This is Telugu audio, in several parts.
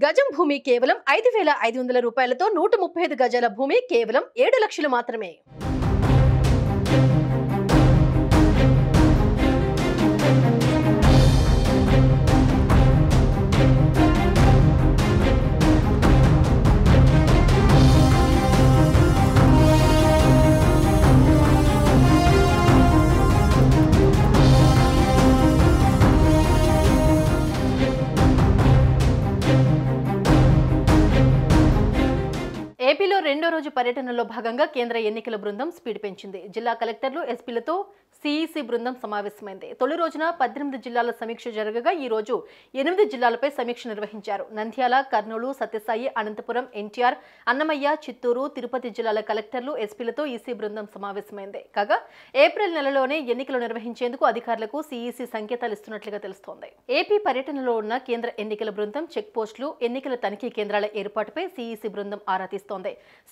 గజం భూమి కేవలం 5,500 రూపాయలతో 135 గజాల భూమి కేవలం 7 లక్షలు మాత్రమే. ఏపీలో రెండో రోజు పర్యటనలో భాగంగా కేంద్ర ఎన్నికల బృందం స్పీడ్ పెంచింది. జిల్లా కలెక్టర్లు, ఎస్పీలతో సిఈసి బృందం సమావేశమైంది. తొలి రోజున 18 జిల్లాల సమీక్ష జరగగా ఈ రోజు 8 జిల్లాలపై సమీక్ష నిర్వహించారు. నంద్యాల, కర్నూలు, సత్యసాయి, అనంతపురం, ఎన్టీఆర్, అన్నమయ్య, చిత్తూరు, తిరుపతి జిల్లాల కలెక్టర్లు, ఎస్పీలతో ఈసీ బృందం సమావేశమైంది. కాగా ఏప్రిల్ నెలలోనే ఎన్నికలు నిర్వహించేందుకు అధికారులకు సిఈసి సంకేతాలు ఇస్తున్నట్లుగా తెలుస్తోంది. ఏపీ పర్యటనలో ఉన్న కేంద్ర ఎన్నికల బృందం చెక్ పోస్టులు, ఎన్నికల తనిఖీ కేంద్రాల ఏర్పాటుపై సిఈసి బృందం ఆరా తీస్తోంది.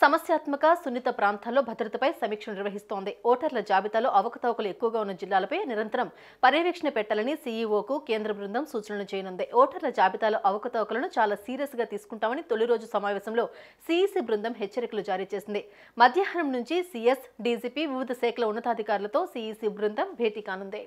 సమస్యాత్మక, సున్నిత ప్రాంతాల్లో భద్రతపై సమీక్ష నిర్వహిస్తోంది. ఓటర్ల జాబితాలో అవకతవకలు ఎక్కువగా ఉన్న జిల్లాలపై నిరంతరం పర్యవేక్షణ పెట్టాలని సీఈఓకు కేంద్ర బృందం సూచనలు చేయనుంది. ఓటర్ల జాబితాలో అవకతవకలను చాలా సీరియస్ గా తీసుకుంటామని తొలి రోజు సమావేశంలో సిఈసి బృందం హెచ్చరికలు జారీ చేసింది. మధ్యాహ్నం నుంచి సీఎస్, డీజీపీ, వివిధ శాఖల ఉన్నతాధికారులతో సిఈసి బృందం భేటీ కానుంది.